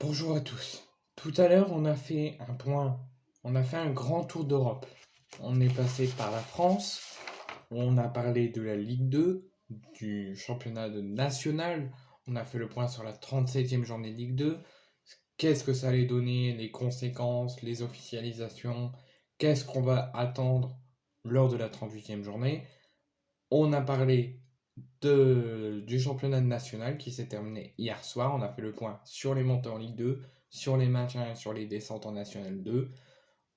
Bonjour à tous. Tout à l'heure, on a fait un point, on a fait un grand tour d'Europe. On est passé par la France, on a parlé de la Ligue 2, du championnat national, on a fait le point sur la 37e journée de Ligue 2, qu'est-ce que ça allait donner, les conséquences, les officialisations, qu'est-ce qu'on va attendre lors de la 38e journée. On a parlé du championnat national qui s'est terminé hier soir. On a fait le point sur les montées en Ligue 2, sur les maintiens et sur les descentes en National 2.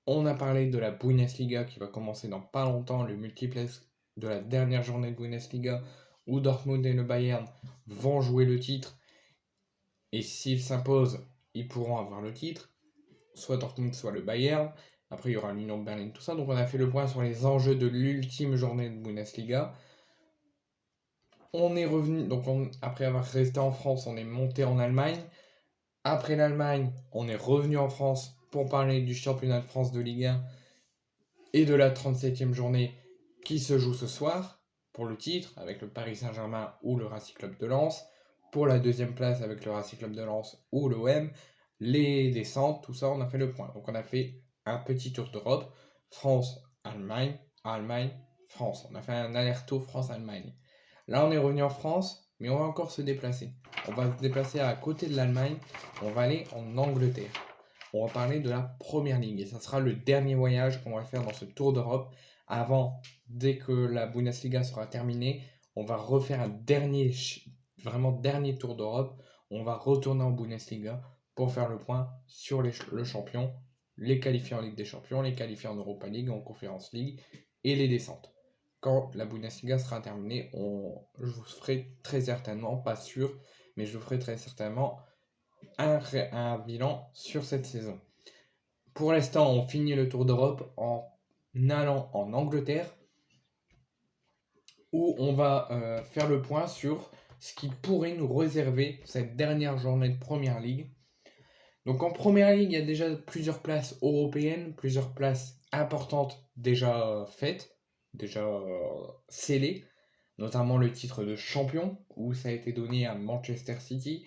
On a parlé de la Bundesliga qui va commencer dans pas longtemps, le multiplex de la dernière journée de Bundesliga où Dortmund et le Bayern vont jouer le titre. Et s'ils s'imposent, ils pourront avoir le titre, soit Dortmund, soit le Bayern. Après, il y aura l'Union de Berlin, tout ça. Donc, on a fait le point sur les enjeux de l'ultime journée de Bundesliga. On est revenu, donc après avoir resté en France, on est monté en Allemagne. Après l'Allemagne, on est revenu en France pour parler du championnat de France de Ligue 1 et de la 37e journée qui se joue ce soir pour le titre avec le Paris Saint-Germain ou le Racing Club de Lens. Pour la deuxième place avec le Racing Club de Lens ou l'OM. Les descentes, tout ça, on a fait le point. Donc on a fait un petit tour d'Europe. France, Allemagne, Allemagne, France. On a fait un aller-retour France-Allemagne. Là, on est revenu en France, mais on va encore se déplacer. On va se déplacer à côté de l'Allemagne. On va aller en Angleterre. On va parler de la Première Ligue. Et ça sera le dernier voyage qu'on va faire dans ce tour d'Europe. Avant, dès que la Bundesliga sera terminée, on va refaire un dernier tour d'Europe. On va retourner en Bundesliga pour faire le point sur le champion, les qualifiés en Ligue des Champions, les qualifiés en Europa League, en Conference League et les descentes. Quand la Bundesliga sera terminée, je vous ferai très certainement, pas sûr, mais je vous ferai très certainement un bilan sur cette saison. Pour l'instant, on finit le Tour d'Europe en allant en Angleterre, où on va faire le point sur ce qui pourrait nous réserver cette dernière journée de Première Ligue. Donc en Première Ligue, il y a déjà plusieurs places européennes, plusieurs places importantes déjà faites, déjà scellées, notamment le titre de champion, où ça a été donné à Manchester City,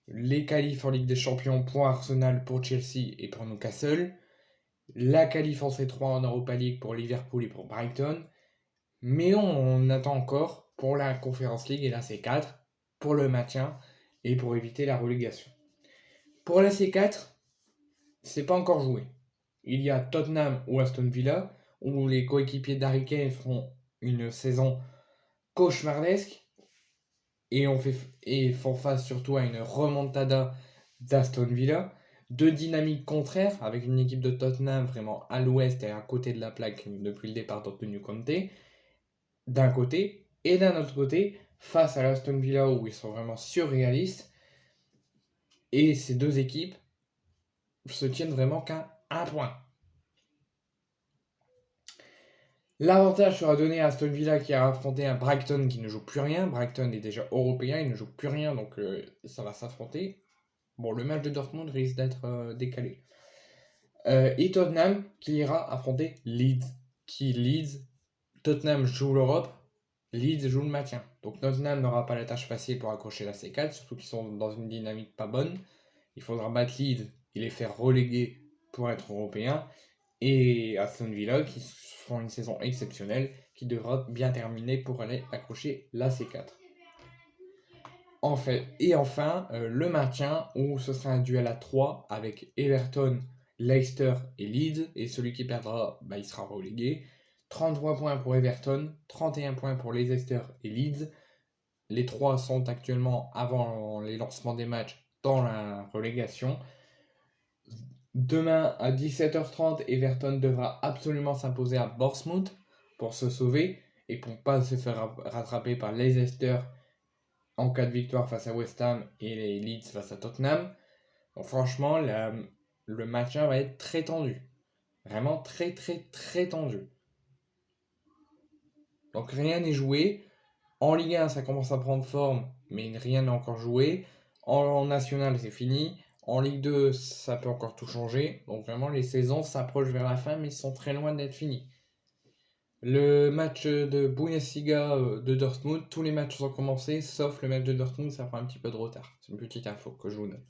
les qualifs en Ligue des Champions pour Arsenal, pour Chelsea et pour Newcastle, la qualif en C3 en Europa League pour Liverpool et pour Brighton, mais on attend encore pour la Conference League et la C4, pour le maintien et pour éviter la relégation. Pour la C4, c'est pas encore joué. Il y a Tottenham ou Aston Villa, où les coéquipiers d'Harry Kane feront une saison cauchemardesque et font face surtout à une remontada d'Aston Villa. Deux dynamiques contraires, avec une équipe de Tottenham vraiment à l'ouest et à côté de la plaque depuis le départ d'Antonio Conte, d'un côté, et d'un autre côté, face à l'Aston Villa où ils sont vraiment surréalistes. Et ces deux équipes se tiennent vraiment qu'à un point. L'avantage sera donné à Aston Villa qui a affronté un Brighton qui ne joue plus rien. Brighton est déjà européen, il ne joue plus rien, donc ça va s'affronter. Bon, le match de Dortmund risque d'être décalé. Et Tottenham qui ira affronter Leeds. Tottenham joue l'Europe, Leeds joue le maintien. Donc Tottenham n'aura pas la tâche facile pour accrocher la C4, surtout qu'ils sont dans une dynamique pas bonne. Il faudra battre Leeds et les faire reléguer pour être européens. Et Aston Villa qui font une saison exceptionnelle qui devra bien terminer pour aller accrocher la C4. Enfin, le maintien où ce sera un duel à 3 avec Everton, Leicester et Leeds. Et celui qui perdra, il sera relégué. 33 points pour Everton, 31 points pour Leicester et Leeds. Les trois sont actuellement, avant les lancements des matchs, dans la relégation. Demain à 17h30, Everton devra absolument s'imposer à Bournemouth pour se sauver et pour ne pas se faire rattraper par Leicester en cas de victoire face à West Ham et les Leeds face à Tottenham. Donc franchement, le maintien va être très tendu. Vraiment très très très tendu. Donc rien n'est joué. En Ligue 1, ça commence à prendre forme, mais rien n'est encore joué. En National, c'est fini. En Ligue 2, ça peut encore tout changer. Donc vraiment, les saisons s'approchent vers la fin, mais ils sont très loin d'être finis. Le match de Bundesliga de Dortmund, tous les matchs sont commencés, sauf le match de Dortmund, ça prend un petit peu de retard. C'est une petite info que je vous donne.